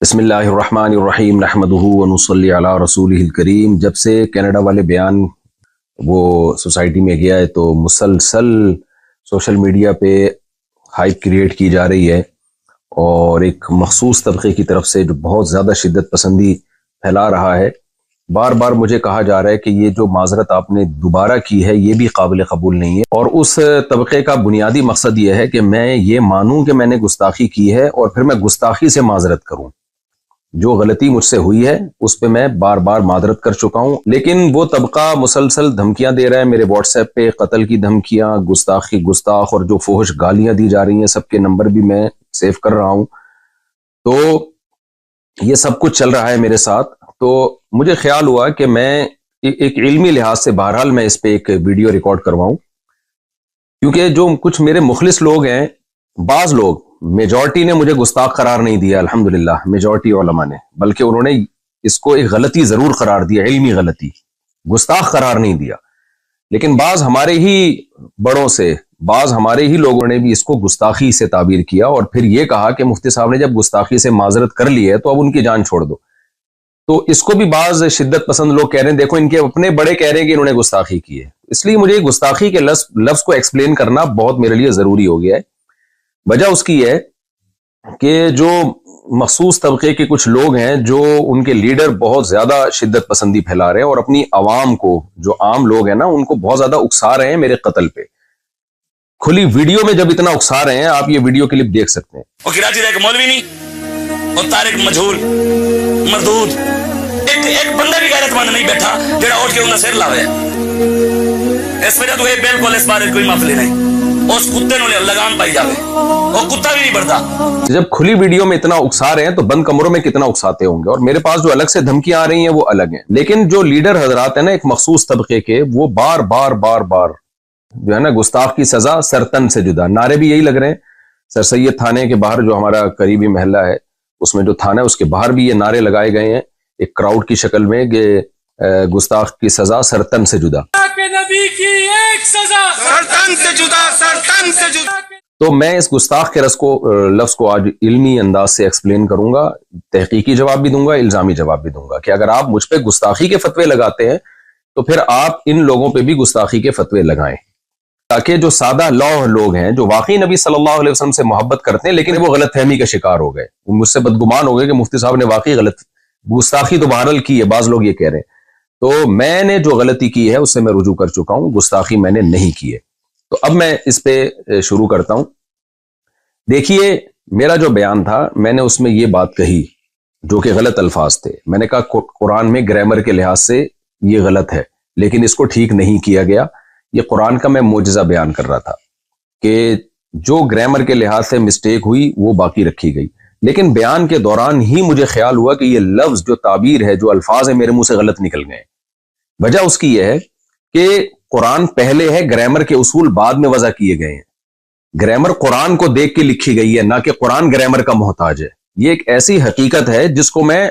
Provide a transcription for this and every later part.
بسم اللہ الرحمن الرحیم نحمدہ ونصلی علی رسولہ الکریم۔ جب سے کینیڈا والے بیان وہ سوسائٹی میں گیا ہے تو مسلسل سوشل میڈیا پہ ہائپ کریٹ کی جا رہی ہے، اور ایک مخصوص طبقے کی طرف سے جو بہت زیادہ شدت پسندی پھیلا رہا ہے۔ بار بار مجھے کہا جا رہا ہے کہ یہ جو معذرت آپ نے دوبارہ کی ہے یہ بھی قابل قبول نہیں ہے، اور اس طبقے کا بنیادی مقصد یہ ہے کہ میں یہ مانوں کہ میں نے گستاخی کی ہے اور پھر میں گستاخی سے معذرت کروں۔ جو غلطی مجھ سے ہوئی ہے اس پہ میں بار بار معذرت کر چکا ہوں، لیکن وہ طبقہ مسلسل دھمکیاں دے رہا ہے میرے واٹس ایپ پہ، قتل کی دھمکیاں، گستاخ اور جو فحش گالیاں دی جا رہی ہیں، سب کے نمبر بھی میں سیو کر رہا ہوں۔ تو یہ سب کچھ چل رہا ہے میرے ساتھ، تو مجھے خیال ہوا کہ میں ایک علمی لحاظ سے بہرحال میں اس پہ ایک ویڈیو ریکارڈ کرواؤں، کیونکہ جو کچھ میرے مخلص لوگ ہیں، بعض لوگ، میجورٹی نے مجھے گستاخ قرار نہیں دیا الحمدللہ، میجورٹی علماء نے، بلکہ انہوں نے اس کو ایک غلطی ضرور قرار دیا، علمی غلطی، گستاخ قرار نہیں دیا۔ لیکن بعض ہمارے ہی بڑوں سے، بعض ہمارے ہی لوگوں نے بھی اس کو گستاخی سے تعبیر کیا، اور پھر یہ کہا کہ مفتی صاحب نے جب گستاخی سے معذرت کر لی ہے تو اب ان کی جان چھوڑ دو۔ تو اس کو بھی بعض شدت پسند لوگ کہہ رہے ہیں، دیکھو ان کے اپنے بڑے کہہ رہے ہیں کہ انہوں نے گستاخی کی ہے۔ اس لیے مجھے گستاخی کے لفظ کو ایکسپلین کرنا بہت میرے لیے ضروری ہو گیا ہے۔ وجہ اس کی ہے کہ جو مخصوص طبقے کے کچھ لوگ ہیں، جو ان کے لیڈر بہت زیادہ شدت پسندی پھیلا رہے ہیں، اور اپنی عوام کو، جو عام لوگ ہیں نا، ان کو بہت زیادہ اکسا رہے ہیں میرے قتل پہ۔ کھلی ویڈیو میں جب اتنا اکسا رہے ہیں، آپ یہ ویڈیو کلپ دیکھ سکتے ہیں۔ وہ کراچی کا ایک مولوی نہیں، اور طارق مجہول مردود، ایک بندہ بھی غیرت مند نہیں بیٹھا جڑا اٹھ کے انہاں سر لاوے۔ اس وجہ تو یہ بالکل اس بارے کوئی معافی نہیں، اس کتے نو لگام پائی جاوے، وہ کتا بھی نہیں بڑھتا۔ جب کھلی ویڈیو میں اتنا اکسا رہے ہیں تو بند کمروں میں کتنا اکساتے ہوں گے، اور میرے پاس جو الگ سے دھمکیاں آ رہی ہیں وہ الگ ہیں۔ لیکن جو لیڈر حضرات ہیں نا ایک مخصوص طبقے کے، وہ بار بار جو ہے نا گستاخ کی سزا سرتن سے جدا، نعرے بھی یہی لگ رہے ہیں۔ سر سید تھانے کے باہر جو ہمارا قریبی محلہ ہے، اس میں جو تھانہ ہے اس کے باہر بھی یہ نعرے لگائے گئے ہیں ایک کراؤڈ کی شکل میں کہ گستاخ کی سزا سرتن سے جدا، نبی کی ایک سزا سرتن سے جدا، سرتن سے جدا۔ تو میں اس گستاخ کے لفظ کو آج علمی انداز سے ایکسپلین کروں گا، تحقیقی جواب بھی دوں گا، الزامی جواب بھی دوں گا، کہ اگر آپ مجھ پہ گستاخی کے فتوے لگاتے ہیں تو پھر آپ ان لوگوں پہ بھی گستاخی کے فتوے لگائیں، تاکہ جو سادہ لوح لوگ ہیں، جو واقعی نبی صلی اللہ علیہ وسلم سے محبت کرتے ہیں لیکن وہ غلط فہمی کا شکار ہو گئے، وہ مجھ سے بدگمان ہو گئے کہ مفتی صاحب نے واقعی گستاخی تو بہرحال کی ہے، بعض لوگ یہ کہہ رہے ہیں، تو میں نے جو غلطی کی ہے اس سے میں رجوع کر چکا ہوں، گستاخی میں نے نہیں کی ہے۔ تو اب میں اس پہ شروع کرتا ہوں۔ دیکھیے، میرا جو بیان تھا میں نے اس میں یہ بات کہی جو کہ غلط الفاظ تھے۔ میں نے کہا قرآن میں گرامر کے لحاظ سے یہ غلط ہے، لیکن اس کو ٹھیک نہیں کیا گیا۔ یہ قرآن کا میں معجزہ بیان کر رہا تھا کہ جو گرامر کے لحاظ سے مسٹیک ہوئی وہ باقی رکھی گئی، لیکن بیان کے دوران ہی مجھے خیال ہوا کہ یہ لفظ، جو تعبیر ہے، جو الفاظ ہیں، میرے منہ سے غلط نکل گئے۔ وجہ اس کی یہ ہے کہ قرآن پہلے ہے، گرامر کے اصول بعد میں وضع کیے گئے ہیں۔ گرامر قرآن کو دیکھ کے لکھی گئی ہے، نہ کہ قرآن گرامر کا محتاج ہے۔ یہ ایک ایسی حقیقت ہے جس کو میں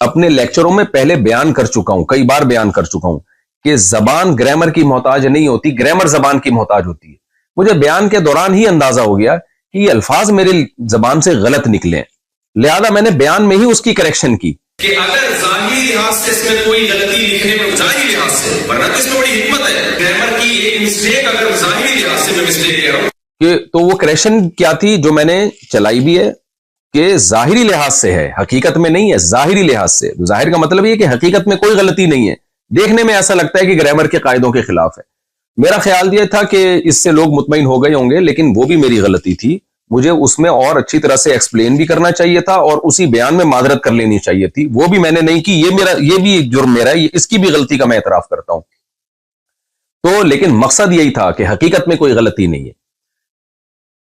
اپنے لیکچروں میں پہلے بیان کر چکا ہوں، کئی بار بیان کر چکا ہوں، کہ زبان گرامر کی محتاج نہیں ہوتی، گرامر زبان کی محتاج ہوتی ہے۔ مجھے بیان کے دوران ہی اندازہ ہو گیا کہ یہ الفاظ میرے زبان سے غلط نکلے، لہذا میں نے بیان میں ہی اس کی کریکشن کی کہ اگر ظاہری لحاظ سے اس میں کوئی غلطی لکھنے میں، ظاہری لحاظ سے، ورنہ اس میں بڑی حکمت ہے، گرامر کی ایک مسٹیک اگر ظاہری لحاظ سے میں مسٹیک کہہ رہا ہوں کہ تو وہ کریکشن کیا تھی جو میں نے چلائی بھی ہے، کہ ظاہری لحاظ سے ہے، حقیقت میں نہیں ہے، ظاہری لحاظ سے۔ ظاہر کا مطلب یہ کہ حقیقت میں کوئی غلطی نہیں ہے، دیکھنے میں ایسا لگتا ہے کہ گرامر کے قاعدوں کے خلاف ہے۔ میرا خیال یہ تھا کہ اس سے لوگ مطمئن ہو گئے ہوں گے، لیکن وہ بھی میری غلطی تھی، مجھے اس میں اور اچھی طرح سے ایکسپلین بھی کرنا چاہیے تھا، اور اسی بیان میں معذرت کر لینی چاہیے تھی، وہ بھی میں نے نہیں کی۔ یہ بھی ایک جرم میرا ہے، اس کی بھی غلطی کا میں اعتراف کرتا ہوں۔ تو لیکن مقصد یہی تھا کہ حقیقت میں کوئی غلطی نہیں ہے۔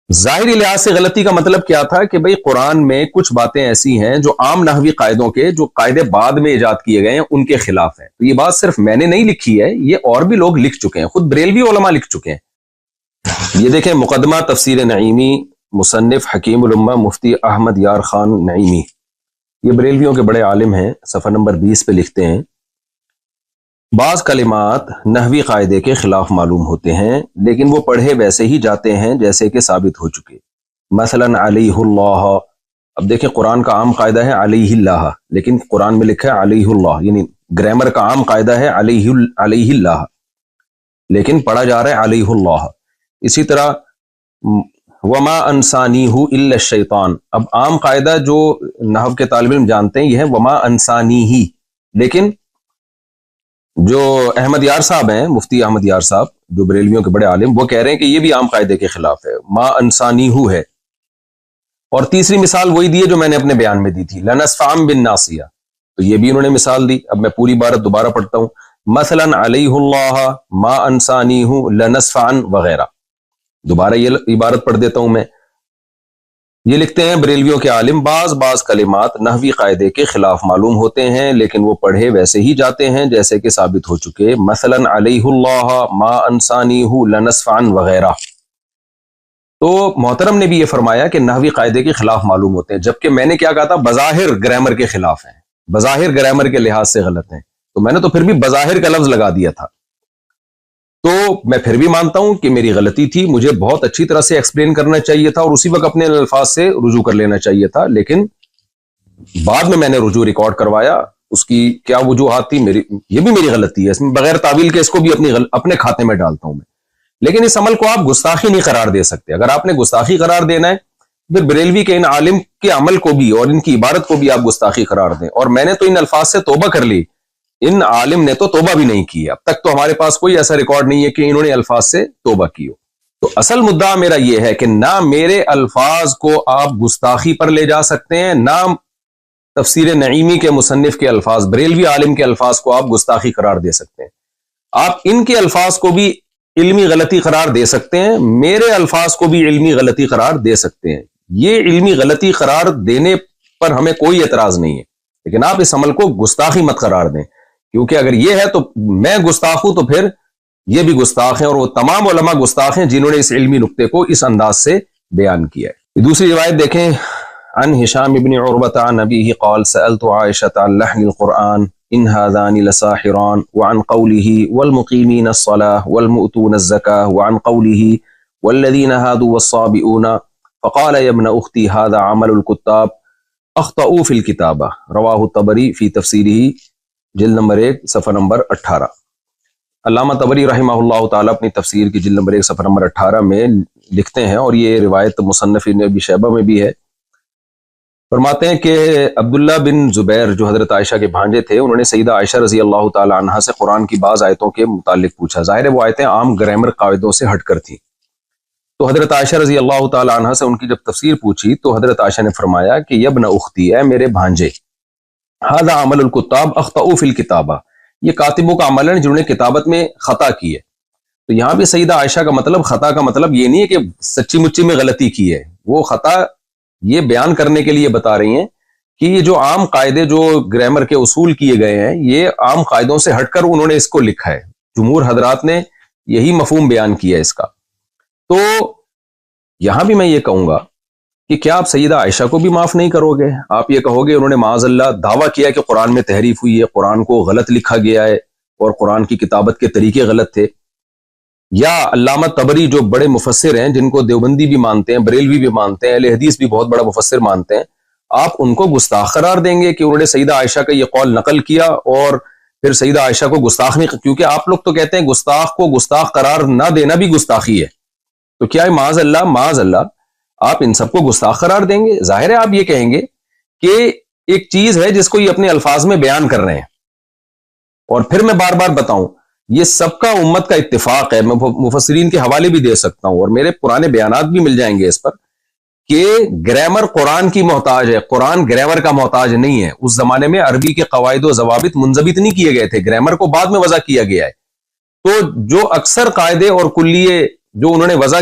ظاہری لحاظ سے غلطی کا مطلب کیا تھا کہ بھئی قرآن میں کچھ باتیں ایسی ہیں جو عام نحوی قاعدوں کے، جو قاعدے بعد میں ایجاد کیے گئے ہیں، ان کے خلاف ہیں۔ تو یہ بات صرف میں نے نہیں لکھی ہے، یہ اور بھی لوگ لکھ چکے ہیں، خود بریلوی علماء لکھ چکے ہیں۔ یہ دیکھیں، مقدمہ تفسیر نعیمی، مصنف حکیم الامہ مفتی احمد یار خان نعیمی، یہ بریلویوں کے بڑے عالم ہیں، صفحہ نمبر 20 پہ لکھتے ہیں، بعض کلمات نحوی قاعدے کے خلاف معلوم ہوتے ہیں، لیکن وہ پڑھے ویسے ہی جاتے ہیں جیسے کہ ثابت ہو چکے۔ مثلا علیہ اللہ اب دیکھیں قرآن کا عام قاعدہ ہے علیہ اللہ، لیکن قرآن میں لکھا ہے علیہ اللہ، یعنی گرامر کا عام قاعدہ ہے علیہ اللہ، لیکن پڑھا جا رہا ہے علیہ اللہ۔ اسی طرح وما انسانیہ الا الشیطان، اب عام قاعدہ جو نحو کے طالب علم جانتے ہیں یہ ہے وما انسانیہ، لیکن جو احمد یار صاحب ہیں، مفتی احمد یار صاحب جو بریلویوں کے بڑے عالم، وہ کہہ رہے ہیں کہ یہ بھی عام قاعدے کے خلاف ہے، ما انسانیہ ہے۔ اور تیسری مثال وہی دی ہے جو میں نے اپنے بیان میں دی تھی، لنصفعن بالناصیہ، تو یہ بھی انہوں نے مثال دی۔ اب میں پوری عبارت دوبارہ پڑھتا ہوں، مثلا علیہ اللہ ما انسانیہ لنصفعن وغیرہ، دوبارہ یہ عبارت پڑھ دیتا ہوں میں۔ یہ لکھتے ہیں بریلویوں کے عالم، بعض کلمات نحوی قاعدے کے خلاف معلوم ہوتے ہیں لیکن وہ پڑھے ویسے ہی جاتے ہیں جیسے کہ ثابت ہو چکے، مثلا علیہ اللہ ما انسانیہ لنصفعن وغیرہ۔ تو محترم نے بھی یہ فرمایا کہ نحوی قاعدے کے خلاف معلوم ہوتے ہیں، جبکہ میں نے کیا کہا تھا، بظاہر گرامر کے خلاف ہیں، بظاہر گرامر کے لحاظ سے غلط ہیں، تو میں نے تو پھر بھی بظاہر کا لفظ لگا دیا تھا۔ تو میں پھر بھی مانتا ہوں کہ میری غلطی تھی، مجھے بہت اچھی طرح سے ایکسپلین کرنا چاہیے تھا اور اسی وقت اپنے الفاظ سے رجوع کر لینا چاہیے تھا، لیکن بعد میں نے رجوع ریکارڈ کروایا، اس کی کیا وجوہات تھی، یہ بھی میری غلطی ہے، اس میں بغیر تعویل کے اس کو بھی اپنے کھاتے میں ڈالتا ہوں میں۔ لیکن اس عمل کو آپ گستاخی نہیں قرار دے سکتے، اگر آپ نے گستاخی قرار دینا ہے پھر بریلوی کے ان عالم کے عمل کو بھی اور ان کی عبارت کو بھی آپ گستاخی قرار دیں۔ اور میں نے تو ان الفاظ سے توبہ کر لی، ان عالم نے تو توبہ بھی نہیں کی، اب تک تو ہمارے پاس کوئی ایسا ریکارڈ نہیں ہے کہ انہوں نے الفاظ سے توبہ کی ہو۔ تو اصل مدعا میرا یہ ہے کہ نہ میرے الفاظ کو آپ گستاخی پر لے جا سکتے ہیں، نہ تفسیر نعیمی کے مصنف کے الفاظ، بریلوی عالم کے الفاظ کو آپ گستاخی قرار دے سکتے ہیں۔ آپ ان کے الفاظ کو بھی علمی غلطی قرار دے سکتے ہیں، میرے الفاظ کو بھی علمی غلطی قرار دے سکتے ہیں، یہ علمی غلطی قرار دینے پر ہمیں کوئی اعتراض نہیں ہے، لیکن آپ اس عمل کو گستاخی مت قرار دیں، کیونکہ اگر یہ ہے تو میں گستاخ ہوں تو پھر یہ بھی گستاخ ہیں، اور وہ تمام علماء گستاخ ہیں جنہوں نے اس علمی نقطے کو اس انداز سے بیان کیا ہے۔ دوسری روایت دیکھیں، عن ہشام بن عروۃ عن ابیہ قال سألت عائشۃ عن لحن القرآن ان هذان لساحران وعن قوله والمقيمين الصلاة والمؤتون الزكاة وعن قوله والذين هادوا والصابئون فقال يا ابن اختي هذا عمل الكتاب اخطأوا في الكتابة، رواه الطبری في تفسیره جلد نمبر 1 صفحہ نمبر 18۔ علامہ طبری رحمہ اللہ تعالیٰ اپنی تفسیر کی جلد نمبر 1 صفحہ نمبر 18 میں لکھتے ہیں، اور یہ روایت مصنف ابن ابی شیبہ میں بھی ہے، فرماتے ہیں کہ عبداللہ بن زبیر جو حضرت عائشہ کے بھانجے تھے، انہوں نے سیدہ عائشہ رضی اللہ تعالی عنہا سے قرآن کی بعض آیتوں کے متعلق پوچھا، ظاہر ہے وہ آیتیں عام گرامر قاعدوں سے ہٹ کر تھیں، تو حضرت عائشہ رضی اللہ تعالی عنہا سے ان کی جب تفسیر پوچھی تو حضرت عائشہ نے فرمایا کہ یبن اختی، اے میرے بھانجے، ھذا عمل الکتاب اخطئوا فی الکتابہ، یہ کاتبوں کا عمل ہے جنہوں نے کتابت میں خطا کی ہے۔ تو یہاں بھی سیدہ عائشہ کا مطلب، خطا کا مطلب یہ نہیں ہے کہ سچی مچی میں غلطی کی ہے، وہ خطا یہ بیان کرنے کے لیے بتا رہی ہیں کہ یہ جو عام قاعدے جو گرامر کے اصول کیے گئے ہیں، یہ عام قاعدوں سے ہٹ کر انہوں نے اس کو لکھا ہے، جمہور حضرات نے یہی مفہوم بیان کیا ہے اس کا۔ تو یہاں بھی میں یہ کہوں گا کہ کیا آپ سیدہ عائشہ کو بھی معاف نہیں کرو گے؟ آپ یہ کہو گے انہوں نے معاذ اللہ دعویٰ کیا کہ قرآن میں تحریف ہوئی ہے، قرآن کو غلط لکھا گیا ہے اور قرآن کی کتابت کے طریقے غلط تھے، یا علامہ طبری جو بڑے مفسر ہیں، جن کو دیوبندی بھی مانتے ہیں، بریلوی بھی مانتے ہیں، اہل حدیث بھی بہت بڑا مفسر مانتے ہیں، آپ ان کو گستاخ قرار دیں گے کہ انہوں نے سیدہ عائشہ کا یہ قول نقل کیا اور پھر سیدہ عائشہ کو گستاخ نہیں، کیونکہ آپ لوگ تو کہتے ہیں گستاخ کو گستاخ قرار نہ دینا بھی گستاخی ہے، تو کیا ہے معاذ اللہ آپ ان سب کو گستاخ قرار دیں گے؟ ظاہر ہے آپ یہ کہیں گے کہ ایک چیز ہے جس کو یہ اپنے الفاظ میں بیان کر رہے ہیں، اور پھر میں بار بار بتاؤں یہ سب کا امت کا اتفاق ہے، میں مفسرین کے حوالے بھی دے سکتا ہوں اور میرے پرانے بیانات بھی مل جائیں گے اس پر، کہ گرامر قرآن کی محتاج ہے، قرآن گرامر کا محتاج نہیں ہے۔ اس زمانے میں عربی کے قواعد و ضوابط منضبط نہیں کیے گئے تھے، گرامر کو بعد میں وضع کیا گیا ہے، تو جو اکثر قاعدے اور کلیے جو انہوں نے وضع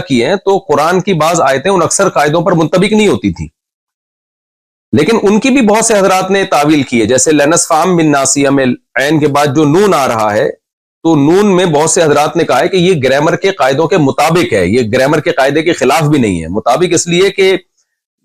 کیے ہیں تو قرآن کی بعض آیتیں ان اکثر قاعدوں پر منطبق نہیں ہوتی تھی، لیکن ان کی بھی بہت سے حضرات نے تعویل کی ہے، جیسے لنصفعن بالناصیہ میں عین کے بعد جو نون آ رہا ہے، تو نون میں بہت سے حضرات نے کہا ہے کہ یہ گرامر کے قاعدوں کے مطابق ہے، یہ گرامر کے قاعدے کے خلاف بھی نہیں ہے، مطابق اس لیے کہ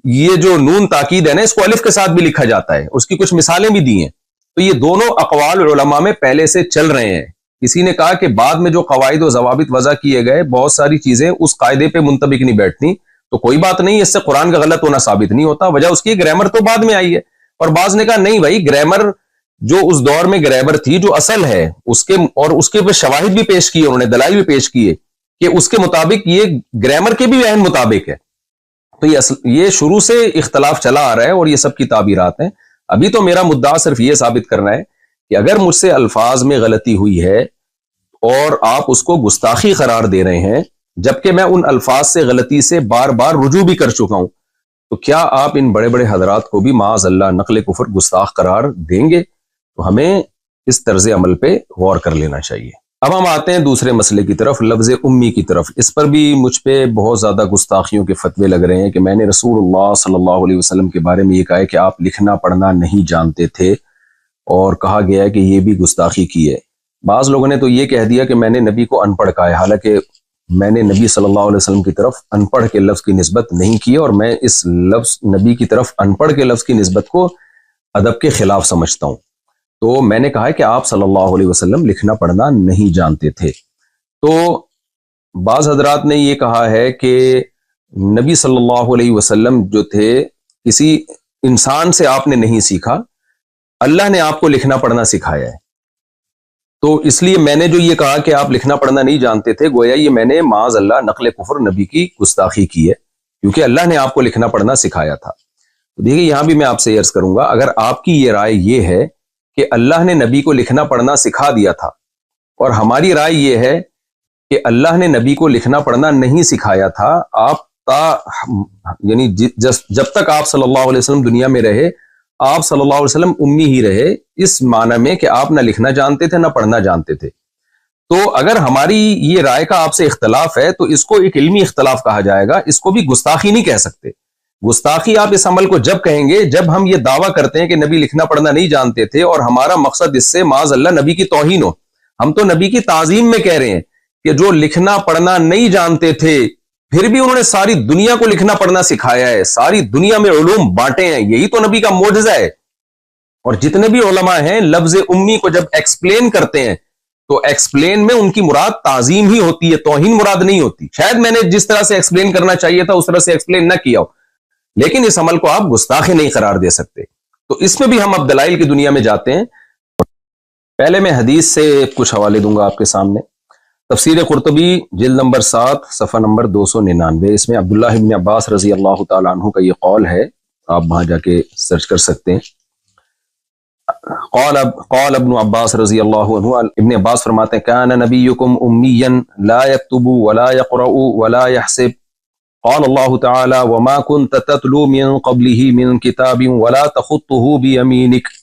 یہ جو نون تاکید ہے نا، اس کو الف کے ساتھ بھی لکھا جاتا ہے، اس کی کچھ مثالیں بھی دی ہیں، تو یہ دونوں اقوال علماء میں پہلے سے چل رہے ہیں۔ کسی نے کہا کہ بعد میں جو قواعد و ضوابط وضع کیے گئے، بہت ساری چیزیں اس قاعدے پہ منطبق نہیں بیٹھتی، تو کوئی بات نہیں، اس سے قرآن کا غلط ہونا ثابت نہیں ہوتا. وجہ اس کی گرامر تو بعد میں آئی ہے. اور بعض نے کہا نہیں بھائی، گرامر جو اس دور میں گرامر تھی جو اصل ہے اس کے پہ شواہد بھی پیش کیے، انہوں نے دلائل بھی پیش کیے کہ اس کے مطابق یہ گرامر کے بھی عین مطابق ہے. تو یہ شروع سے اختلاف چلا آ رہا ہے اور یہ سب کی تعبیرات ہیں. ابھی تو میرا مدعا صرف یہ ثابت کرنا ہے کہ اگر مجھ سے الفاظ میں غلطی ہوئی ہے اور آپ اس کو گستاخی قرار دے رہے ہیں جبکہ میں ان الفاظ سے غلطی سے بار بار رجوع بھی کر چکا ہوں، تو کیا آپ ان بڑے بڑے حضرات کو بھی معاذ اللہ نقل کفر گستاخ قرار دیں گے؟ تو ہمیں اس طرز عمل پہ غور کر لینا چاہیے. اب ہم آتے ہیں دوسرے مسئلے کی طرف، لفظ امی کی طرف. اس پر بھی مجھ پہ بہت زیادہ گستاخیوں کے فتوے لگ رہے ہیں کہ میں نے رسول اللہ صلی اللہ علیہ وسلم کے بارے میں یہ کہا ہے کہ آپ لکھنا پڑھنا نہیں جانتے تھے، اور کہا گیا ہے کہ یہ بھی گستاخی کی ہے. بعض لوگوں نے تو یہ کہہ دیا کہ میں نے نبی کو ان پڑھ کہا ہے، حالانکہ میں نے نبی صلی اللہ علیہ وسلم کی طرف ان پڑھ کے لفظ کی نسبت نہیں کی، اور میں اس لفظ نبی کی طرف ان پڑھ کے لفظ کی نسبت کو ادب کے خلاف سمجھتا ہوں. تو میں نے کہا ہے کہ آپ صلی اللہ علیہ وسلم لکھنا پڑھنا نہیں جانتے تھے. تو بعض حضرات نے یہ کہا ہے کہ نبی صلی اللہ علیہ وسلم جو تھے کسی انسان سے آپ نے نہیں سیکھا، اللہ نے آپ کو لکھنا پڑھنا سکھایا ہے. تو اس لیے میں نے جو یہ کہا کہ آپ لکھنا پڑھنا نہیں جانتے تھے، گویا یہ میں نے معاذ اللہ نقل کفر نبی کی گستاخی کی ہے، کیونکہ اللہ نے آپ کو لکھنا پڑھنا سکھایا تھا. تو دیکھیے یہاں بھی میں آپ سے عرض کروں گا، اگر آپ کی یہ رائے یہ ہے کہ اللہ نے نبی کو لکھنا پڑھنا سکھا دیا تھا، اور ہماری رائے یہ ہے کہ اللہ نے نبی کو لکھنا پڑھنا نہیں سکھایا تھا، آپ یعنی جب تک آپ صلی اللہ علیہ وسلم دنیا میں رہے آپ صلی اللہ علیہ وسلم امی ہی رہے، اس معنی میں کہ آپ نہ لکھنا جانتے تھے نہ پڑھنا جانتے تھے. تو اگر ہماری یہ رائے کا آپ سے اختلاف ہے تو اس کو ایک علمی اختلاف کہا جائے گا، اس کو بھی گستاخی نہیں کہہ سکتے. گستاخی آپ اس عمل کو جب کہیں گے جب ہم یہ دعویٰ کرتے ہیں کہ نبی لکھنا پڑھنا نہیں جانتے تھے اور ہمارا مقصد اس سے معاذ اللہ نبی کی توہین ہو. ہم تو نبی کی تعظیم میں کہہ رہے ہیں کہ جو لکھنا پڑھنا نہیں جانتے تھے پھر بھی انہوں نے ساری دنیا کو لکھنا پڑھنا سکھایا ہے، ساری دنیا میں علوم بانٹے ہیں، یہی تو نبی کا معجزہ ہے. اور جتنے بھی علماء ہیں لفظ امی کو جب ایکسپلین کرتے ہیں تو ایکسپلین میں ان کی مراد تعظیم ہی ہوتی ہے، توہین مراد نہیں ہوتی. شاید میں نے جس طرح سے ایکسپلین کرنا چاہیے تھا اس طرح سے ایکسپلین نہ کیا ہو، لیکن اس عمل کو آپ گستاخی نہیں قرار دے سکتے. تو اس میں بھی ہم اب دلائل کی دنیا میں جاتے ہیں. پہلے میں حدیث سے کچھ حوالے دوں گا آپ کے سامنے. تفسیر قرطبی جلد نمبر 7 صفحہ نمبر 299، اس میں عبداللہ ابن عباس رضی اللہ تعالیٰ عنہ کا یہ قول ہے، آپ وہاں جا کے سرچ کر سکتے ہیں. قال ابن عباس رضی اللہ عنہ، ابن عباس فرماتے ہیں کان نبیکم امیا لا یکتب ولا یقرأ ولا یحسب، قال اللہ تعالی وما كنت تتلو من قبله من کتاب ولا تخطه بیمینک.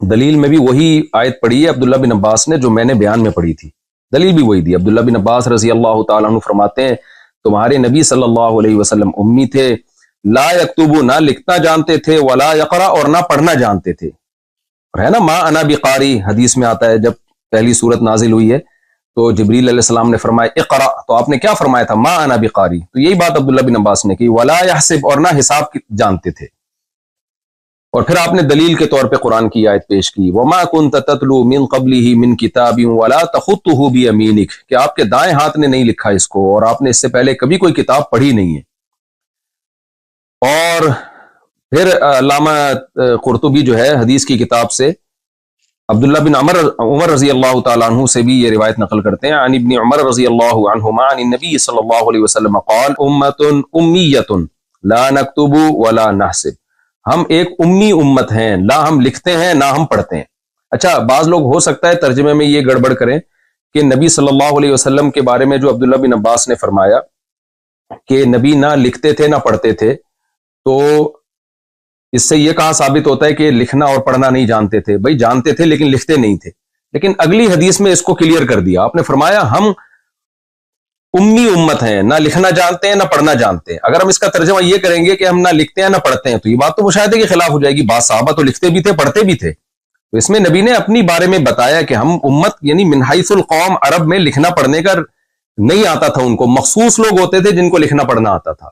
دلیل میں بھی وہی آیت پڑھی ہے عبداللہ بن عباس نے جو میں نے بیان میں پڑھی تھی، دلیل بھی وہی دی. عبداللہ بن عباس رضی اللہ تعالیٰ عنہ فرماتے ہیں تمہارے نبی صلی اللہ علیہ وسلم امی تھے، لا یکتبو نہ لکھنا جانتے تھے، ولا یقرأ اور نہ پڑھنا جانتے تھے. اور ہے نا ما انا بقاری، حدیث میں آتا ہے جب پہلی سورت نازل ہوئی ہے تو جبریل علیہ السلام نے فرمایا اقرأ، تو آپ نے کیا فرمایا تھا؟ ما انا بقاری. تو یہی بات عبداللہ بن عباس نے کی. ولا یحسب اور نہ حساب جانتے تھے. اور پھر آپ نے دلیل کے طور پہ قرآن کی آیت پیش کی وما كنت تتلو من قبله من کتاب ولا تخطه بیمینک، کہ آپ کے دائیں ہاتھ نے نہیں لکھا اس کو اور آپ نے اس سے پہلے کبھی کوئی کتاب پڑھی نہیں ہے. اور پھر علامہ قرطبی جو ہے حدیث کی کتاب سے عبداللہ بن عمر رضی اللہ تعالیٰ عنہ سے بھی یہ روایت نقل کرتے ہیں، عن ابن عمر رضی اللہ عنہما عن النبی صلی اللہ علیہ وسلم قال امت امیت لا نکتب ولا نحسب، ہم ایک امی امت ہیں، نہ ہم لکھتے ہیں نہ ہم پڑھتے ہیں. اچھا بعض لوگ ہو سکتا ہے ترجمے میں یہ گڑبڑ کریں کہ نبی صلی اللہ علیہ وسلم کے بارے میں جو عبداللہ بن عباس نے فرمایا کہ نبی نہ لکھتے تھے نہ پڑھتے تھے، تو اس سے یہ کہاں ثابت ہوتا ہے کہ لکھنا اور پڑھنا نہیں جانتے تھے؟ بھائی جانتے تھے لیکن لکھتے نہیں تھے. لیکن اگلی حدیث میں اس کو کلیئر کر دیا، آپ نے فرمایا ہم امی امت ہیں، نہ لکھنا جانتے ہیں نہ پڑھنا جانتے ہیں. اگر ہم اس کا ترجمہ یہ کریں گے کہ ہم نہ لکھتے ہیں نہ پڑھتے ہیں تو یہ بات تو مشاہدے کے خلاف ہو جائے گی. بعض صحابہ تو لکھتے بھی تھے پڑھتے بھی تھے. تو اس میں نبی نے اپنی بارے میں بتایا کہ ہم امت یعنی من حیث القوم، عرب میں لکھنا پڑھنے کا نہیں آتا تھا ان کو، مخصوص لوگ ہوتے تھے جن کو لکھنا پڑھنا آتا تھا.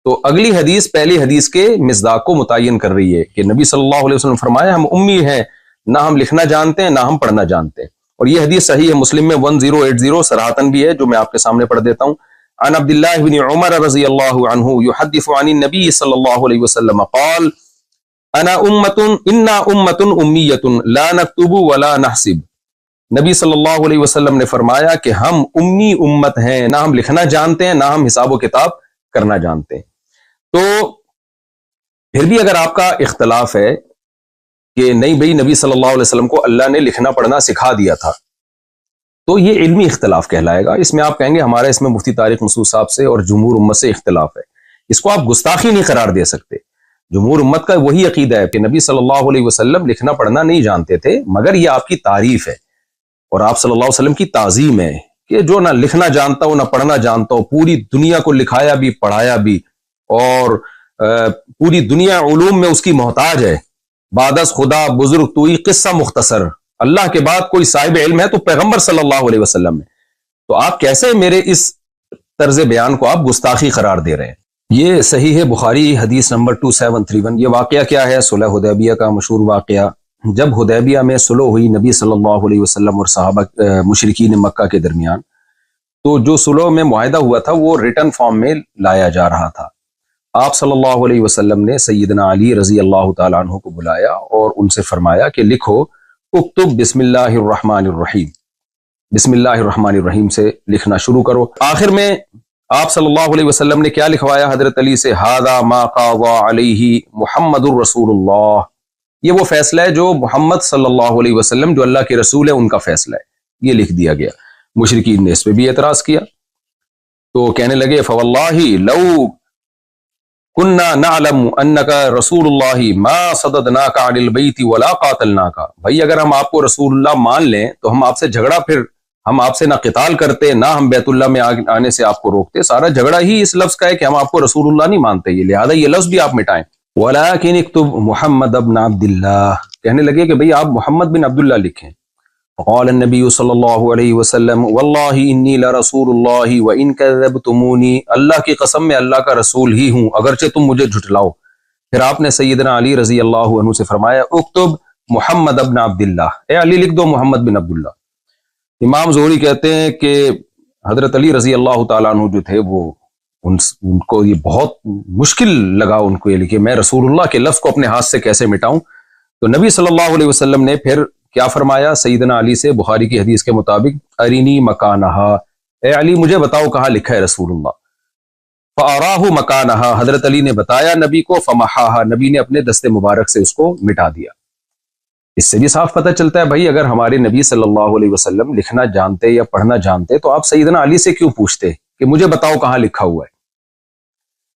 تو اگلی حدیث پہلی حدیث کے مصداق کو متعین کر رہی ہے کہ نبی صلی اللہ علیہ وسلم فرمایا ہم امی ہیں، نہ ہم لکھنا جانتے ہیں نہ ہم پڑھنا جانتے ہیں. اور یہ حدیث صحیح ہے مسلم میں 1080 صراحتاً بھی ہے، جو میں آپ کے سامنے پڑھ دیتا ہوں. عن عبد الله بن عمر رضي الله عنه يحدث عن النبي صلى الله عليه وسلم قال انا امة امیۃ لا نکتب ولا نحسب. نبی صلی اللہ علیہ وسلم نے فرمایا کہ ہم امی امت ہیں، نہ ہم لکھنا جانتے ہیں نہ ہم حساب و کتاب کرنا جانتے ہیں. تو پھر بھی اگر آپ کا اختلاف ہے کہ نہیں بھئی نبی صلی اللہ علیہ وسلم کو اللہ نے لکھنا پڑھنا سکھا دیا تھا، تو یہ علمی اختلاف کہلائے گا. اس میں آپ کہیں گے ہمارا اس میں مفتی طارق مسعود صاحب سے اور جمہور امت سے اختلاف ہے. اس کو آپ گستاخی نہیں قرار دے سکتے. جمہور امت کا وہی عقیدہ ہے کہ نبی صلی اللہ علیہ وسلم لکھنا پڑھنا نہیں جانتے تھے، مگر یہ آپ کی تعریف ہے اور آپ صلی اللہ علیہ وسلم کی تعظیم ہے کہ جو نہ لکھنا جانتا ہو نہ پڑھنا جانتا ہو، پوری دنیا کو لکھایا بھی پڑھایا بھی، اور پوری دنیا علوم میں اس کی محتاج ہے. بعد از خدا بزرگ توئی قصہ مختصر، اللہ کے بعد کوئی صاحب علم ہے تو پیغمبر صلی اللہ علیہ وسلم ہے. تو آپ کیسے میرے اس طرز بیان کو آپ گستاخی قرار دے رہے ہیں؟ یہ صحیح بخاری حدیث نمبر 2731. یہ واقعہ کیا ہے؟ صلح حدیبیہ کا مشہور واقعہ. جب حدیبیہ میں صلح ہوئی نبی صلی اللہ علیہ وسلم اور صحابہ مشرکین مکہ کے درمیان، تو جو صلح میں معاہدہ ہوا تھا وہ ریٹن فارم میں لایا جا رہا تھا. آپ صلی اللہ علیہ وسلم نے سیدنا علی رضی اللہ تعالیٰ عنہ کو بلایا اور ان سے فرمایا کہ لکھو اکتب بسم اللہ الرحمن الرحیم، بسم اللہ الرحمن الرحیم سے لکھنا شروع کرو. آخر میں آپ صلی اللہ علیہ وسلم نے کیا لکھوایا حضرت علی سے؟ ھذا ما قضى علیہ محمد الرسول اللہ. یہ وہ فیصلہ ہے جو محمد صلی اللہ علیہ وسلم جو اللہ کے رسول ہے ان کا فیصلہ ہے، یہ لکھ دیا گیا. مشرکین نے اس پہ بھی اعتراض کیا تو کہنے لگے فواللہ لو کننا نعلم انک رسول اللہ ما صددناک عن البیت ولا قاتلناک. بھائی اگر ہم آپ کو رسول اللہ مان لیں تو ہم آپ سے جھگڑا، پھر ہم آپ سے نہ قتال کرتے نہ ہم بیت اللہ میں آنے سے آپ کو روکتے. سارا جھگڑا ہی اس لفظ کا ہے کہ ہم آپ کو رسول اللہ نہیں مانتے، یہ لہذا یہ لفظ بھی آپ مٹائیں. ولیکن اکتب محمد ابن عبد اللہ. کہنے لگے کہ بھئی آپ محمد بن عبداللہ لکھیں. قال النبی صلی اللہ علیہ وسلم واللہ انی لرسول اللہ وان کذبتمونی. اللہ کی قسم میں اللہ کا رسول ہی ہوں اگرچہ تم مجھے جھٹلاؤ. پھر آپ نے سیدنا علی رضی اللہ عنہ سے فرمایا اکتب محمد ابن عبداللہ، اے علی لکھ دو محمد بن عبداللہ. امام زہری کہتے ہیں کہ حضرت علی رضی اللہ تعالیٰ عنہ جو تھے وہ ان کو یہ بہت مشکل لگا ان کو یہ لکھے میں رسول اللہ کے لفظ کو اپنے ہاتھ سے کیسے مٹاؤں. تو نبی صلی اللہ علیہ وسلم نے پھر کیا فرمایا سیدنا علی سے؟ بخاری کی حدیث کے مطابق ارینی مکانہا، اے علی مجھے بتاؤ کہاں لکھا ہے رسول اللہ. فاراہ مکانہا، حضرت علی نے بتایا نبی کو. فمحاہا، نبی نے اپنے دست مبارک سے اس کو مٹا دیا. اس سے بھی صاف پتہ چلتا ہے بھائی اگر ہمارے نبی صلی اللہ علیہ وسلم لکھنا جانتے یا پڑھنا جانتے تو آپ سیدنا علی سے کیوں پوچھتے کہ مجھے بتاؤ کہاں لکھا ہوا ہے.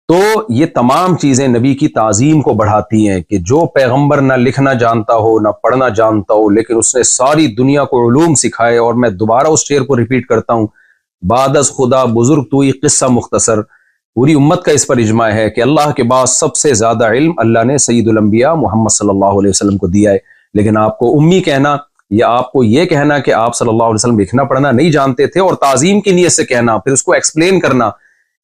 تو یہ تمام چیزیں نبی کی تعظیم کو بڑھاتی ہیں کہ جو پیغمبر نہ لکھنا جانتا ہو نہ پڑھنا جانتا ہو لیکن اس نے ساری دنیا کو علوم سکھائے. اور میں دوبارہ اس شعر کو ریپیٹ کرتا ہوں، بعد از خدا بزرگ توئی قصہ مختصر. پوری امت کا اس پر اجماع ہے کہ اللہ کے بعد سب سے زیادہ علم اللہ نے سید الانبیاء محمد صلی اللہ علیہ وسلم کو دیا ہے. لیکن آپ کو امی کہنا یا آپ کو یہ کہنا کہ آپ صلی اللہ علیہ وسلم لکھنا پڑھنا نہیں جانتے تھے اور تعظیم کی نیت سے کہنا، پھر اس کو ایکسپلین کرنا،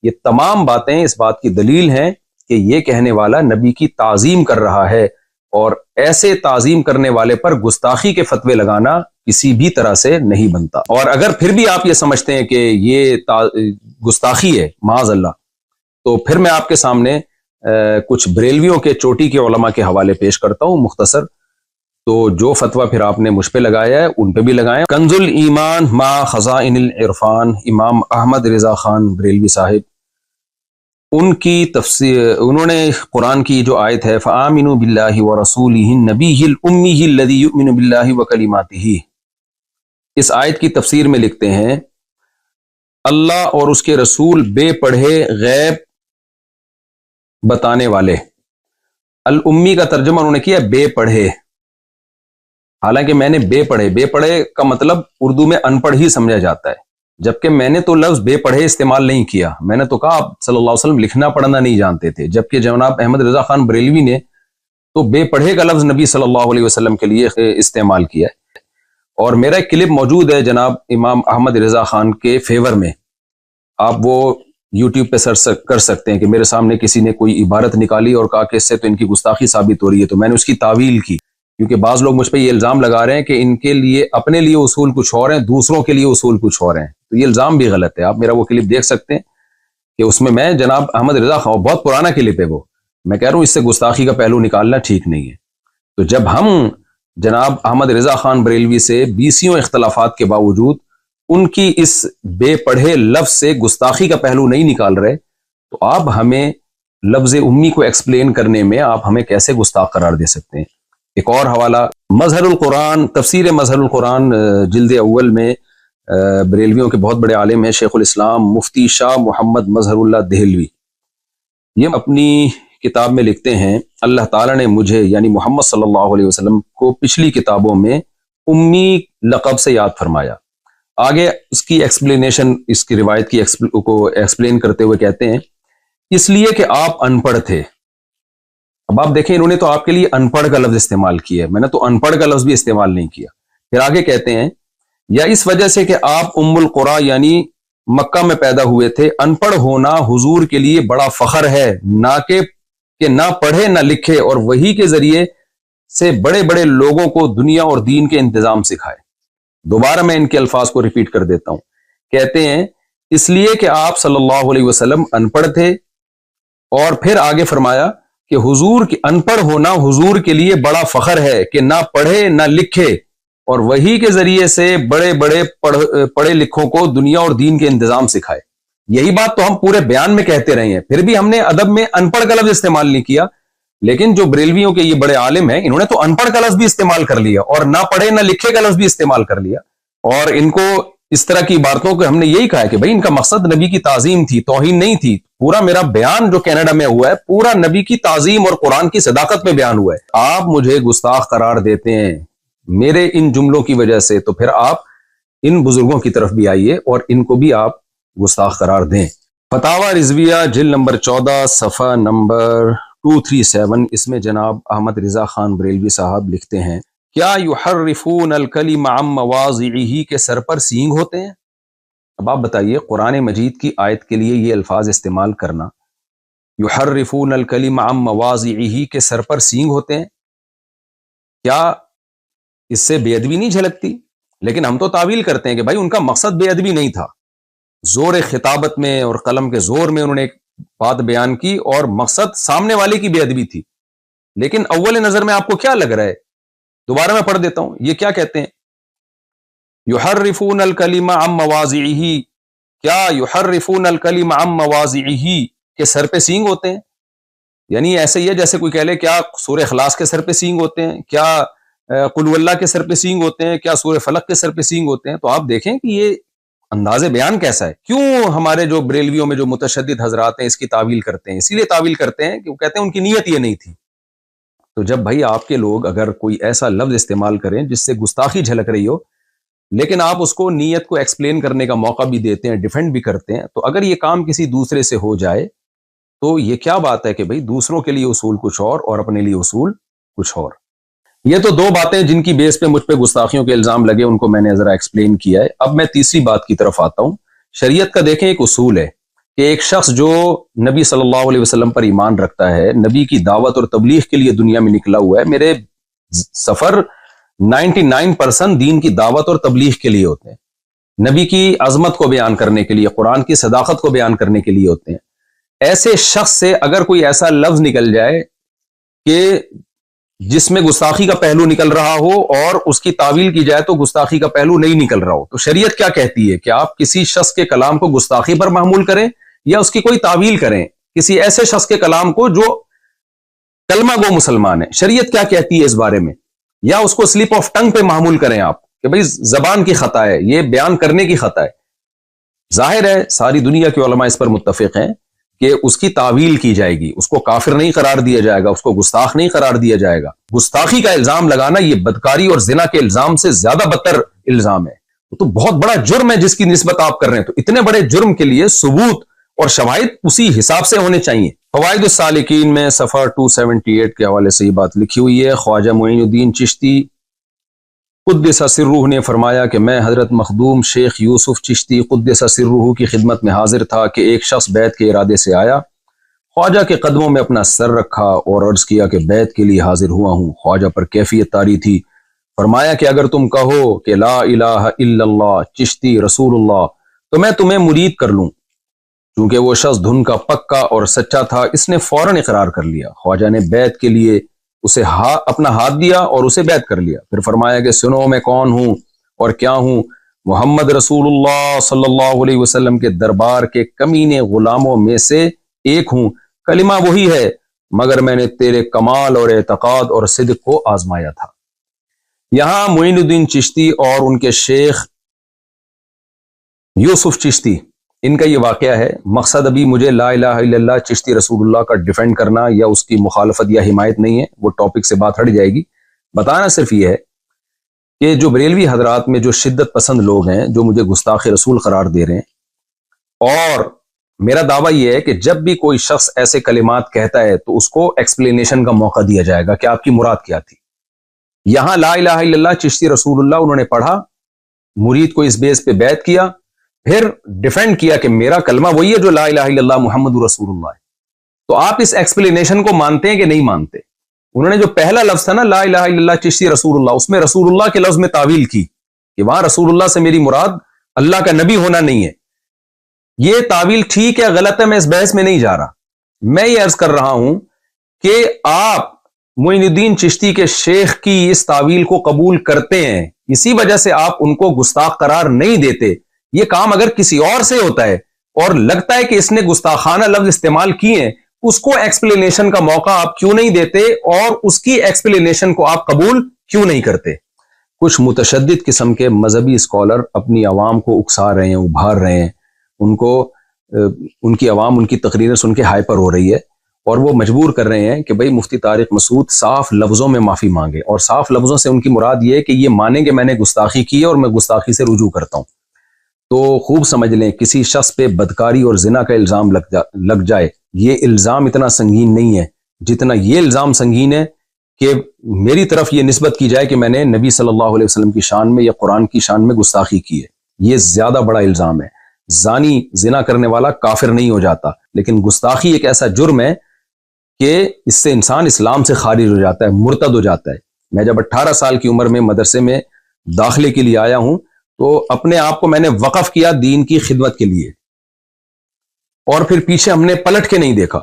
یہ تمام باتیں اس بات کی دلیل ہیں کہ یہ کہنے والا نبی کی تعظیم کر رہا ہے. اور ایسے تعظیم کرنے والے پر گستاخی کے فتوے لگانا کسی بھی طرح سے نہیں بنتا. اور اگر پھر بھی آپ یہ سمجھتے ہیں کہ یہ گستاخی ہے معاذ اللہ، تو پھر میں آپ کے سامنے کچھ بریلویوں کے چوٹی کے علماء کے حوالے پیش کرتا ہوں مختصر. تو جو فتویٰ پھر آپ نے مجھ پہ لگایا ہے ان پہ بھی لگائیں. کنز الایمان ما خزائن العرفان، امام احمد رضا خان بریلوی صاحب، ان کی تفسیر، انہوں نے قرآن کی جو آیت ہے فآمنوا باللہ ورسولہ النبی الامی الذی یؤمن باللہ وکلماتہ، اس آیت کی تفسیر میں لکھتے ہیں اللہ اور اس کے رسول بے پڑھے غیب بتانے والے. الامی کا ترجمہ انہوں نے کیا بے پڑھے، حالانکہ میں نے بے پڑھے کا مطلب اردو میں ان پڑھ ہی سمجھا جاتا ہے، جبکہ میں نے تو لفظ بے پڑھے استعمال نہیں کیا. میں نے تو کہا آپ صلی اللہ علیہ وسلم لکھنا پڑھنا نہیں جانتے تھے، جبکہ جناب احمد رضا خان بریلوی نے تو بے پڑھے کا لفظ نبی صلی اللہ علیہ وسلم کے لیے استعمال کیا ہے. اور میرا ایک کلپ موجود ہے جناب امام احمد رضا خان کے فیور میں، آپ وہ یوٹیوب پہ سرچ کر سکتے ہیں کہ میرے سامنے کسی نے کوئی عبارت نکالی اور کہا کہ اس سے تو ان کی گستاخی ثابت ہو رہی ہے، تو میں نے اس کی تعویل کی. کیونکہ بعض لوگ مجھ پہ یہ الزام لگا رہے ہیں کہ ان کے لیے اپنے لیے اصول کچھ اور ہیں، دوسروں کے لیے اصول کچھ اور ہیں، تو یہ الزام بھی غلط ہے. آپ میرا وہ کلپ دیکھ سکتے ہیں. کہ اس میں جناب احمد رضا خان، بہت پرانا کلپ ہے وہ، میں کہہ رہا ہوں اس سے گستاخی کا پہلو نکالنا ٹھیک نہیں ہے. تو جب ہم جناب احمد رضا خان بریلوی سے بیسیوں اختلافات کے باوجود ان کی اس بے پڑھے لفظ سے گستاخی کا پہلو نہیں نکال رہے، تو آپ ہمیں لفظ امی کو ایکسپلین کرنے میں آپ ہمیں کیسے گستاخ قرار دے سکتے ہیں؟ ایک اور حوالہ، مظہر القرآن، تفسیر مظہر القرآن جلد اول میں بریلویوں کے بہت بڑے عالم ہیں شیخ الاسلام مفتی شاہ محمد مظہر اللہ دہلوی، یہ اپنی کتاب میں لکھتے ہیں اللہ تعالیٰ نے مجھے یعنی محمد صلی اللہ علیہ وسلم کو پچھلی کتابوں میں امی لقب سے یاد فرمایا. آگے اس کی ایکسپلینیشن، اس کی روایت کی کو ایکسپلین کرتے ہوئے کہتے ہیں اس لیے کہ آپ ان پڑھ تھے. اب آپ دیکھیں انہوں نے تو آپ کے لیے ان پڑھ کا لفظ استعمال کیا ہے، میں نے تو ان پڑھ کا لفظ بھی استعمال نہیں کیا. پھر آگے کہتے ہیں یا اس وجہ سے کہ آپ ام القریٰ یعنی مکہ میں پیدا ہوئے تھے، ان پڑھ ہونا حضور کے لیے بڑا فخر ہے، نہ کہ نہ پڑھے نہ لکھے اور وحی کے ذریعے سے بڑے بڑے لوگوں کو دنیا اور دین کے انتظام سکھائے. دوبارہ میں ان کے الفاظ کو ریپیٹ کر دیتا ہوں. کہتے ہیں اس لیے کہ آپ صلی اللہ علیہ وسلم ان پڑھ تھے، اور پھر آگے فرمایا کہ حضور کی ان پڑھ ہونا حضور کے لیے بڑا فخر ہے کہ نہ پڑھے نہ لکھے اور وحی کے ذریعے سے بڑے بڑے پڑھے لکھوں کو دنیا اور دین کے انتظام سکھائے. یہی بات تو ہم پورے بیان میں کہتے رہے ہیں، پھر بھی ہم نے ادب میں ان پڑھ کا لفظ استعمال نہیں کیا. لیکن جو بریلویوں کے یہ بڑے عالم ہیں انہوں نے تو ان پڑھ کا لفظ بھی استعمال کر لیا اور نہ پڑھے نہ لکھے کا لفظ بھی استعمال کر لیا. اور ان کو اس طرح کی عبارتوں کو ہم نے یہی کہا ہے کہ بھائی ان کا مقصد نبی کی تعظیم تھی، توہین نہیں تھی. پورا میرا بیان جو کینیڈا میں ہوا ہے پورا نبی کی تعظیم اور قرآن کی صداقت میں بیان ہوا ہے. آپ مجھے گستاخ قرار دیتے ہیں میرے ان جملوں کی وجہ سے، تو پھر آپ ان بزرگوں کی طرف بھی آئیے اور ان کو بھی آپ گستاخ قرار دیں. فتاوی رضویہ جلد نمبر 14 صفحہ نمبر 237، اس میں جناب احمد رضا خان بریلوی صاحب لکھتے ہیں کیا یحرفون الکلم عن مواضعہ کے سر پر سینگ ہوتے ہیں؟ اب آپ بتائیے قرآن مجید کی آیت کے لیے یہ الفاظ استعمال کرنا، یحرفون الکلم عن مواضعہ کے سر پر سینگ ہوتے ہیں، کیا اس سے بے ادبی نہیں جھلکتی؟ لیکن ہم تو تعویل کرتے ہیں کہ بھائی ان کا مقصد بے ادبی نہیں تھا، زور خطابت میں اور قلم کے زور میں انہوں نے ایک بات بیان کی اور مقصد سامنے والے کی بے ادبی تھی. لیکن اول نظر میں آپ کو کیا لگ رہا ہے؟ دوبارہ میں پڑھ دیتا ہوں، یہ کیا کہتے ہیں یحرفون الکلم عن مواضعہ، کیا یحرفون الکلم عن مواضعہ کے سر پہ سینگ ہوتے ہیں؟ یعنی ایسے ہی ہے جیسے کوئی کہہ لے کیا سورہ اخلاص کے سر پہ سینگ ہوتے ہیں، کیا قل هو اللہ کے سر پہ سینگ ہوتے ہیں، کیا سورہ فلق کے سر پہ سینگ ہوتے ہیں. تو آپ دیکھیں کہ یہ انداز بیان کیسا ہے. کیوں ہمارے جو بریلویوں میں جو متشدد حضرات ہیں اس کی تعویل کرتے ہیں؟ اسی لیے تعویل کرتے ہیں کہ وہ کہتے ہیں ان کی نیت یہ نہیں تھی. تو جب بھائی آپ کے لوگ اگر کوئی ایسا لفظ استعمال کریں جس سے گستاخی جھلک رہی ہو، لیکن آپ اس کو نیت کو ایکسپلین کرنے کا موقع بھی دیتے ہیں، ڈیفینڈ بھی کرتے ہیں، تو اگر یہ کام کسی دوسرے سے ہو جائے تو یہ کیا بات ہے کہ بھئی دوسروں کے لیے اصول کچھ اور اپنے لیے اصول کچھ اور. یہ تو دو باتیں جن کی بیس پہ مجھ پہ گستاخیوں کے الزام لگے، ان کو میں نے ذرا ایکسپلین کیا ہے. اب میں تیسری بات کی طرف آتا ہوں. شریعت کا دیکھیں ایک اصول ہے کہ ایک شخص جو نبی صلی اللہ علیہ وسلم پر ایمان رکھتا ہے، نبی کی دعوت اور تبلیغ کے لیے دنیا میں نکلا ہوا ہے. میرے سفر 99% دین کی دعوت اور تبلیغ کے لیے ہوتے ہیں، نبی کی عظمت کو بیان کرنے کے لیے، قرآن کی صداقت کو بیان کرنے کے لیے ہوتے ہیں. ایسے شخص سے اگر کوئی ایسا لفظ نکل جائے کہ جس میں گستاخی کا پہلو نکل رہا ہو اور اس کی تعویل کی جائے تو گستاخی کا پہلو نہیں نکل رہا ہو، تو شریعت کیا کہتی ہے کہ آپ کسی شخص کے کلام کو گستاخی پر محمول کریں یا اس کی کوئی تعویل کریں، کسی ایسے شخص کے کلام کو جو کلمہ گو مسلمان ہے. شریعت کیا کہتی ہے اس بارے میں؟ یا اس کو سلپ آف ٹنگ پہ محمول کریں آپ کہ بھئی زبان کی خطا ہے، یہ بیان کرنے کی خطا ہے. ظاہر ہے ساری دنیا کے علماء اس پر متفق ہیں کہ اس کی تعویل کی جائے گی، اس کو کافر نہیں قرار دیا جائے گا، اس کو گستاخ نہیں قرار دیا جائے گا. گستاخی کا الزام لگانا یہ بدکاری اور زنا کے الزام سے زیادہ بدتر الزام ہے. تو بہت بڑا جرم ہے جس کی نسبت آپ کر رہے ہیں. تو اتنے بڑے جرم کے لیے ثبوت اور شواہد اسی حساب سے ہونے چاہیے. فوائد السالکین میں صفحہ 278 کے حوالے سے یہ بات لکھی ہوئی ہے. خواجہ معین الدین چشتی قدس سرہ نے فرمایا کہ میں حضرت مخدوم شیخ یوسف چشتی قدس سرہ کی خدمت میں حاضر تھا کہ ایک شخص بیعت کے ارادے سے آیا. خواجہ کے قدموں میں اپنا سر رکھا اور عرض کیا کہ بیعت کے لیے حاضر ہوا ہوں. خواجہ پر کیفیت طاری تھی. فرمایا کہ اگر تم کہو کہ لا الہ الا اللہ چشتی رسول اللہ تو میں تمہیں مرید کر لوں. چونکہ وہ شخص دھن کا پکا اور سچا تھا، اس نے فوراً اقرار کر لیا۔ خواجہ نے بیعت کے لیے اسے اپنا ہاتھ دیا اور اسے بیعت کر لیا۔ پھر فرمایا کہ سنو میں کون ہوں اور کیا ہوں، محمد رسول اللہ صلی اللہ علیہ وسلم کے دربار کے کمینے غلاموں میں سے ایک ہوں، کلمہ وہی ہے، مگر میں نے تیرے کمال اور اعتقاد اور صدق کو آزمایا تھا۔ یہاں معین الدین چشتی اور ان کے شیخ یوسف چشتی، ان کا یہ واقعہ ہے۔ مقصد ابھی مجھے لا الہ الا اللہ چشتی رسول اللہ کا ڈیفینڈ کرنا یا اس کی مخالفت یا حمایت نہیں ہے، وہ ٹاپک سے بات ہٹ جائے گی۔ بتانا صرف یہ ہے کہ جو بریلوی حضرات میں جو شدت پسند لوگ ہیں، جو مجھے گستاخ رسول قرار دے رہے ہیں، اور میرا دعویٰ یہ ہے کہ جب بھی کوئی شخص ایسے کلمات کہتا ہے تو اس کو ایکسپلینیشن کا موقع دیا جائے گا کہ آپ کی مراد کیا تھی۔ یہاں لا الہ الا اللہ چشتی رسول اللہ انہوں نے پڑھا، مرید کو اس بیس پہ بیعت کیا، پھر ڈیفینڈ کیا کہ میرا کلمہ وہی ہے جو لا الہ الا اللہ محمد رسول اللہ ہے۔ تو آپ اس ایکسپلینیشن کو مانتے ہیں کہ نہیں مانتے؟ انہوں نے جو پہلا لفظ تھا نا لا الہ الا اللہ چشتی رسول اللہ، اس میں رسول اللہ کے لفظ میں تعویل کی کہ وہاں رسول اللہ سے میری مراد اللہ کا نبی ہونا نہیں ہے۔ یہ تعویل ٹھیک ہے غلط ہے، میں اس بحث میں نہیں جا رہا۔ میں یہ عرض کر رہا ہوں کہ آپ معین الدین چشتی کے شیخ کی اس تعویل کو قبول کرتے ہیں، اسی وجہ سے آپ ان کو گستاخ قرار نہیں دیتے۔ یہ کام اگر کسی اور سے ہوتا ہے اور لگتا ہے کہ اس نے گستاخانہ لفظ استعمال کیے ہیں، اس کو ایکسپلینیشن کا موقع آپ کیوں نہیں دیتے اور اس کی ایکسپلینیشن کو آپ قبول کیوں نہیں کرتے؟ کچھ متشدد قسم کے مذہبی اسکالر اپنی عوام کو اکسا رہے ہیں، ابھار رہے ہیں، ان کی عوام ان کی تقریریں سن کے ہائپر ہو رہی ہے، اور وہ مجبور کر رہے ہیں کہ بھئی مفتی طارق مسعود صاف لفظوں میں معافی مانگے، اور صاف لفظوں سے ان کی مراد یہ ہے کہ یہ مانیں کہ میں نے گستاخی کی ہے اور میں گستاخی سے رجوع کرتا ہوں۔ تو خوب سمجھ لیں، کسی شخص پہ بدکاری اور زنا کا الزام لگ جائے، یہ الزام اتنا سنگین نہیں ہے جتنا یہ الزام سنگین ہے کہ میری طرف یہ نسبت کی جائے کہ میں نے نبی صلی اللہ علیہ وسلم کی شان میں یا قرآن کی شان میں گستاخی کی ہے۔ یہ زیادہ بڑا الزام ہے۔ زانی زنا کرنے والا کافر نہیں ہو جاتا، لیکن گستاخی ایک ایسا جرم ہے کہ اس سے انسان اسلام سے خارج ہو جاتا ہے، مرتد ہو جاتا ہے۔ میں جب 18 سال کی عمر میں مدرسے میں داخلے کے لیے آیا ہوں تو اپنے آپ کو میں نے وقف کیا دین کی خدمت کے لیے، اور پھر پیچھے ہم نے پلٹ کے نہیں دیکھا۔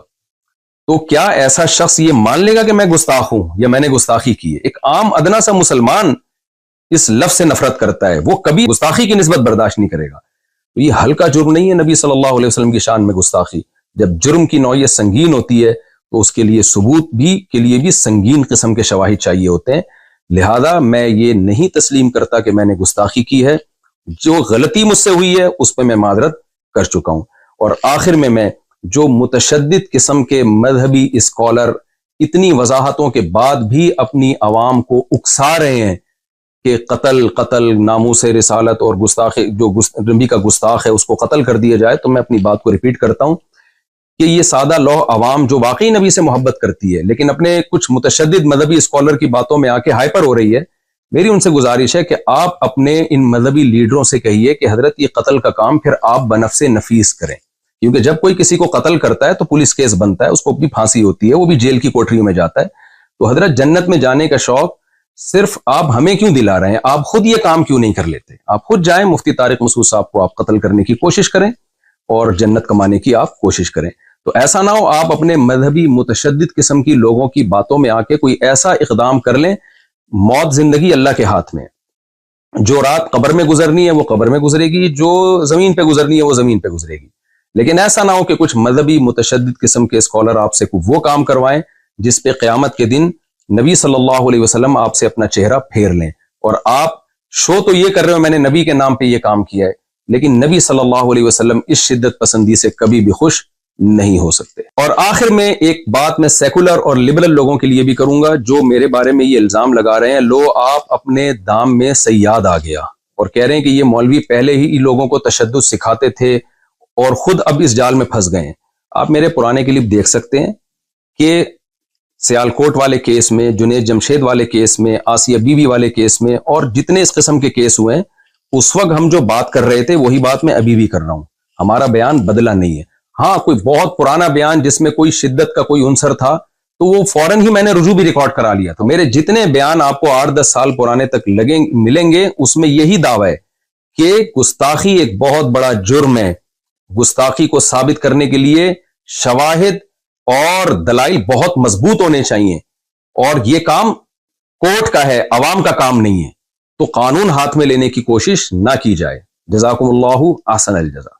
تو کیا ایسا شخص یہ مان لے گا کہ میں گستاخ ہوں یا میں نے گستاخی کی ہے؟ ایک عام ادنا سا مسلمان اس لفظ سے نفرت کرتا ہے، وہ کبھی گستاخی کی نسبت برداشت نہیں کرے گا۔ تو یہ ہلکا جرم نہیں ہے نبی صلی اللہ علیہ وسلم کی شان میں گستاخی۔ جب جرم کی نوعیت سنگین ہوتی ہے تو اس کے لیے ثبوت کے لیے بھی سنگین قسم کے شواہد چاہیے ہوتے ہیں۔ لہذا میں یہ نہیں تسلیم کرتا کہ میں نے گستاخی کی ہے، جو غلطی مجھ سے ہوئی ہے اس پہ میں معذرت کر چکا ہوں۔ اور آخر میں جو متشدد قسم کے مذہبی اسکالر اتنی وضاحتوں کے بعد بھی اپنی عوام کو اکسا رہے ہیں کہ قتل ناموس رسالت اور گستاخ جو نبی کا گستاخ ہے اس کو قتل کر دیا جائے، تو میں اپنی بات کو ریپیٹ کرتا ہوں کہ یہ سادہ لوح عوام جو واقعی نبی سے محبت کرتی ہے لیکن اپنے کچھ متشدد مذہبی اسکالر کی باتوں میں آ کے ہائپر ہو رہی ہے، میری ان سے گزارش ہے کہ آپ اپنے ان مذہبی لیڈروں سے کہیے کہ حضرت یہ قتل کا کام پھر آپ بنفس نفیس کریں، کیونکہ جب کوئی کسی کو قتل کرتا ہے تو پولیس کیس بنتا ہے، اس کو بھی پھانسی ہوتی ہے، وہ بھی جیل کی کوٹریوں میں جاتا ہے۔ تو حضرت جنت میں جانے کا شوق صرف آپ ہمیں کیوں دلا رہے ہیں؟ آپ خود یہ کام کیوں نہیں کر لیتے؟ آپ خود جائیں، مفتی طارق مسعود صاحب کو آپ قتل کرنے کی کوشش کریں اور جنت کمانے کی آپ کوشش کریں۔ تو ایسا نہ ہو آپ اپنے مذہبی متشدد قسم کی لوگوں کی باتوں میں آ کے کوئی ایسا اقدام کر لیں۔ موت زندگی اللہ کے ہاتھ میں، جو رات قبر میں گزرنی ہے وہ قبر میں گزرے گی، جو زمین پہ گزرنی ہے وہ زمین پہ گزرے گی، لیکن ایسا نہ ہو کہ کچھ مذہبی متشدد قسم کے اسکالر آپ سے وہ کام کروائیں جس پہ قیامت کے دن نبی صلی اللہ علیہ وسلم آپ سے اپنا چہرہ پھیر لیں، اور آپ شو تو یہ کر رہے ہو میں نے نبی کے نام پہ یہ کام کیا ہے، لیکن نبی صلی اللہ علیہ وسلم اس شدت پسندی سے کبھی بھی خوش نہیں ہو سکتے۔ اور آخر میں ایک بات میں سیکولر اور لبرل لوگوں کے لیے بھی کروں گا جو میرے بارے میں یہ الزام لگا رہے ہیں، لو آپ اپنے دام میں سیاد آ گیا، اور کہہ رہے ہیں کہ یہ مولوی پہلے ہی لوگوں کو تشدد سکھاتے تھے اور خود اب اس جال میں پھنس گئے ہیں۔ آپ میرے پرانے کلپ دیکھ سکتے ہیں کہ سیالکوٹ والے کیس میں، جنید جمشید والے کیس میں، آسیہ بی بی والے کیس میں، اور جتنے اس قسم کے کیس ہوئے ہیں، اس وقت ہم جو بات کر رہے تھے وہی بات میں ابھی بھی کر رہا ہوں، ہمارا بیان بدلا نہیں ہے۔ ہاں کوئی بہت پرانا بیان جس میں کوئی شدت کا کوئی عنصر تھا تو وہ فوراً ہی میں نے رجوع بھی ریکارڈ کرا لیا، تو میرے جتنے بیان آپ کو 8-10 سال پرانے تک ملیں گے اس میں یہی دعویٰ ہے کہ گستاخی ایک بہت بڑا جرم ہے، گستاخی کو ثابت کرنے کے لیے شواہد اور دلائل بہت مضبوط ہونے چاہیے، اور یہ کام کورٹ کا ہے، عوام کا کام نہیں ہے، تو قانون ہاتھ میں لینے کی کوشش نہ کی جائے۔ جزاکم اللہ احسن الجزا۔